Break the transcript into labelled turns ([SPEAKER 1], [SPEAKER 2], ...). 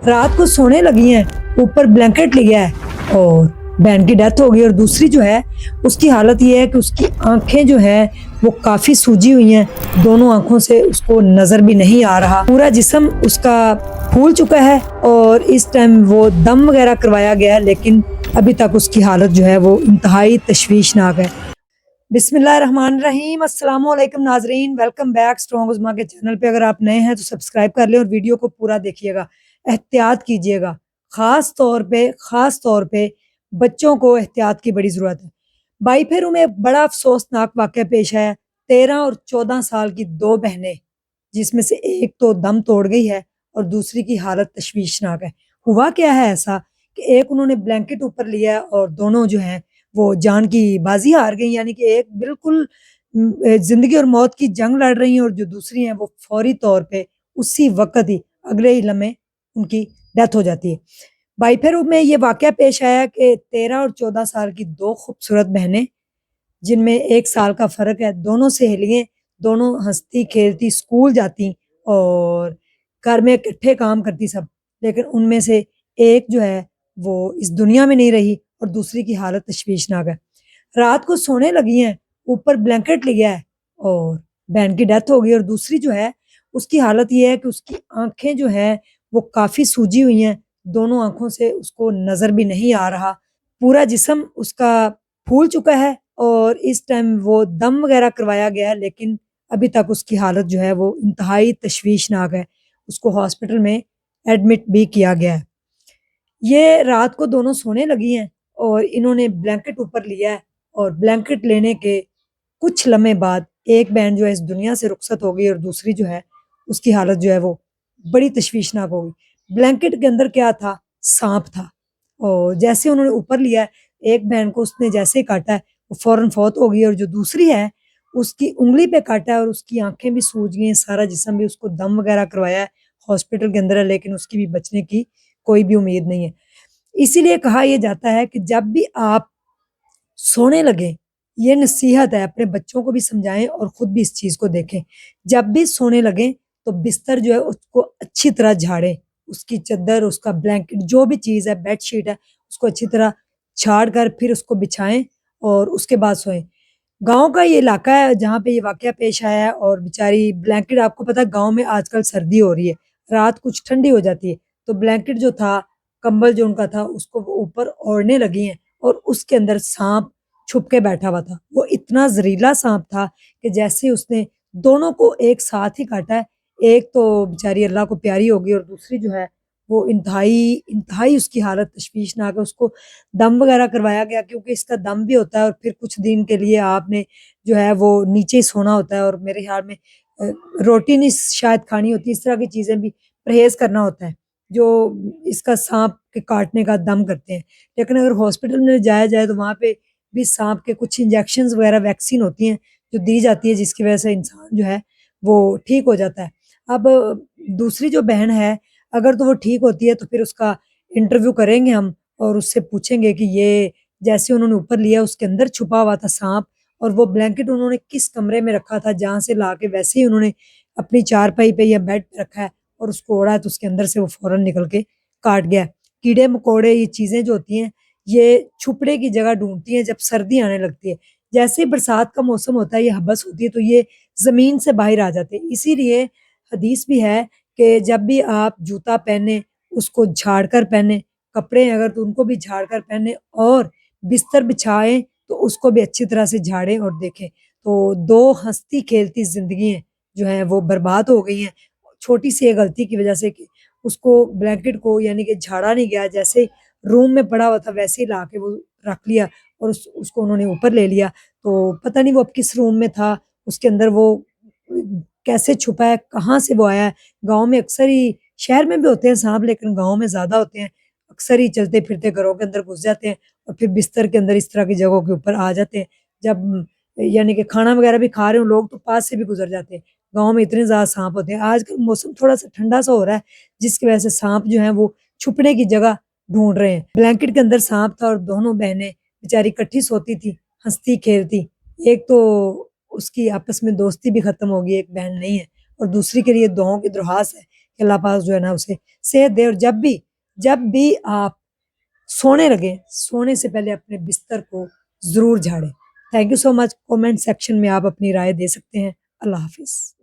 [SPEAKER 1] रात को सोने लगी हैं, ऊपर ब्लैंकेट लिया है और बहन की डेथ हो गई। और दूसरी जो है उसकी हालत ये है कि उसकी आंखें जो है वो काफ़ी सूजी हुई हैं, दोनों आंखों से उसको नज़र भी नहीं आ रहा, पूरा जिस्म उसका फूल चुका है और इस टाइम वो दम वगैरह करवाया गया है, लेकिन अभी तक उसकी हालत जो है वो इंतहाई तशवीशनाक है। बिस्मिल्लाहिर्रहमानिर्रहीम, अस्सलाम वालेकुम नाजरीन, वेलकम बैक स्ट्रॉन्ग उज़्मा के चैनल पे। अगर आप नए हैं तो सब्सक्राइब कर लें और वीडियो को पूरा देखिएगा, एहतियात कीजिएगा। ख़ास तौर पे बच्चों को एहतियात की बड़ी ज़रूरत है। बाईफेरू में एक बड़ा अफसोसनाक वाक़या पेश आया। 13 और 14 साल की दो बहनें, जिसमें से एक तो दम तोड़ गई है और दूसरी की हालत तशवीशनाक है। हुआ क्या है ऐसा कि एक उन्होंने ब्लैंकेट ऊपर लिया और दोनों जो हैं वो जान की बाजी हार गई, यानी कि एक बिल्कुल जिंदगी और मौत की जंग लड़ रही हैं और जो दूसरी हैं वो फौरी तौर पे उसी वक्त ही अगले ही लम्हे उनकी डेथ हो जाती है। बाईफेरू में ये वाकया पेश आया कि 13 और 14 साल की दो खूबसूरत बहनें, जिनमें 1 साल का फर्क है, दोनों सहेलियां, दोनों हंसती खेलती स्कूल जाती और घर में इकट्ठे काम करती सब, लेकिन उनमें से एक जो है वो इस दुनिया में नहीं रही और दूसरी की हालत तशवीशनाक है। रात को सोने लगी हैं, ऊपर ब्लैंकेट लिया है और बहन की डेथ हो गई। और दूसरी जो है उसकी हालत ये है कि उसकी आंखें जो है वो काफ़ी सूजी हुई हैं, दोनों आंखों से उसको नज़र भी नहीं आ रहा, पूरा जिस्म उसका फूल चुका है और इस टाइम वो दम वगैरह करवाया गया है, लेकिन अभी तक उसकी हालत जो है वो इंतहाई तशवीशनाक है। उसको हॉस्पिटल में एडमिट भी किया गया है। ये रात को दोनों सोने लगी हैं और इन्होंने ब्लैंकेट ऊपर लिया है और ब्लैंकेट लेने के कुछ लम्हे बाद एक बहन जो है इस दुनिया से रुखसत हो गई और दूसरी जो है उसकी हालत जो है वो बड़ी तशवीशनाक हो गई। ब्लैंकेट के अंदर क्या था? सांप था। और जैसे उन्होंने ऊपर लिया है, एक बहन को उसने जैसे ही काटा है वो फौरन फौत हो गई और जो दूसरी है उसकी उंगली पे काटा है और उसकी आंखें भी सूज गई हैं, सारा जिस्म भी, उसको दम वगैरह करवाया है, हॉस्पिटल के अंदर है, लेकिन उसकी भी बचने की कोई भी उम्मीद नहीं है। इसीलिए कहा यह जाता है कि जब भी आप सोने लगे, ये नसीहत है, अपने बच्चों को भी समझाएं और खुद भी इस चीज को देखें। जब भी सोने लगे तो बिस्तर जो है उसको अच्छी तरह झाड़ें, उसकी चद्दर, उसका ब्लैंकेट, जो भी चीज है, बेडशीट है, उसको अच्छी तरह झाड़ कर फिर उसको बिछाएं और उसके बाद सोएं। गांव का ये इलाका है जहाँ पे ये वाकया पेश आया है और बेचारी ब्लैंकेट, आपको पता है गांव में आजकल सर्दी हो रही है, रात कुछ ठंडी हो जाती है, तो ब्लैंकेट जो था, कंबल जो उनका था, उसको वो ऊपर ओढ़ने लगी हैं और उसके अंदर सांप छुप के बैठा हुआ था। वो इतना जहरीला सांप था कि जैसे उसने दोनों को एक साथ ही काटा है, एक तो बेचारी अल्लाह को प्यारी हो गई और दूसरी जो है वो इंतहाई इंतहाई उसकी हालत तशवीशनाक है। उसको दम वगैरह करवाया गया, क्योंकि इसका दम भी होता है और फिर कुछ दिन के लिए आपने जो है वो नीचे ही सोना होता है और मेरे ख्याल में रोटी नहीं शायद खानी होती, इस तरह की चीज़ें भी परहेज़ करना होता है, जो इसका साँप के काटने का दम करते हैं। लेकिन अगर हॉस्पिटल में जाया जाए तो वहाँ पे भी साँप के कुछ इंजेक्शंस वगैरह वैक्सीन होती हैं, जो दी जाती है, जिसकी वज़ह से इंसान जो है वो ठीक हो जाता है। अब दूसरी जो बहन है, अगर तो वो ठीक होती है तो फिर उसका इंटरव्यू करेंगे हम और उससे पूछेंगे कि ये जैसे उन्होंने ऊपर लिया उसके अंदर छुपा हुआ था सांप, और वो ब्लैंकेट उन्होंने किस कमरे में रखा था जहाँ से लाके वैसे ही उन्होंने अपनी चारपाई पे या बेड पे रखा है और उसको ओढ़ा है, तो उसके अंदर से वो फौरन निकल के काट गया। कीड़े मकोड़े, ये चीजें जो होती हैं, ये छुपने की जगह ढूंढती हैं जब सर्दी आने लगती है। जैसे ही बरसात का मौसम होता है, ये हबस होती है, तो ये जमीन से बाहर आ जाते हैं। इसीलिए हदीस भी है कि जब भी आप जूता पहने उसको झाड़ कर पहने, कपड़े हैं अगर तो उनको भी झाड़ कर पहने, और बिस्तर बिछाएं तो उसको भी अच्छी तरह से झाड़ें और देखें। तो दो हंसती खेलती जिंदगी जो है वो बर्बाद हो गई हैं, छोटी सी एक गलती की वजह से कि उसको ब्लैंकेट को यानी कि झाड़ा नहीं गया, जैसे रूम में पड़ा हुआ था वैसे ही ला के वो रख लिया और उसको उन्होंने ऊपर ले लिया। तो पता नहीं वो अब किस रूम में था, उसके अंदर वो कैसे छुपा है, कहाँ से वो आया है। गाँव में अक्सर ही, शहर में भी होते हैं सांप लेकिन गाँव में ज़्यादा होते हैं, अक्सर ही चलते फिरते घरों के अंदर घुस जाते हैं और फिर बिस्तर के अंदर इस तरह की जगहों के ऊपर आ जाते हैं। जब यानी कि खाना वगैरह भी खा रहे हो लोग तो पास से भी गुजर जाते हैं। गाँव में इतने ज़्यादा सांप होते हैं। आजकल मौसम थोड़ा-सा ठंडा सा हो रहा है, जिसकी वजह से सांप जो हैं वो छुपने की जगह ढूँढ रहे हैं। ब्लैंकेट के अंदर सांप था और दोनों बहनें बेचारी इकट्ठी सोती थी, हँसती-खेलती। एक तो उसकी आपस में दोस्ती भी खत्म हो गई, एक बहन नहीं है, और दूसरी के लिए दुआओं की दरख्वास्त है کہ اللہ پاک جو ہے نا اسے صحت دے، اور جب بھی آپ سونے لگیں، سونے سے پہلے اپنے بستر کو ضرور جھاڑیں۔ Thank you so much, comment section میں آپ اپنی رائے دے سکتے ہیں۔ اللہ حافظ۔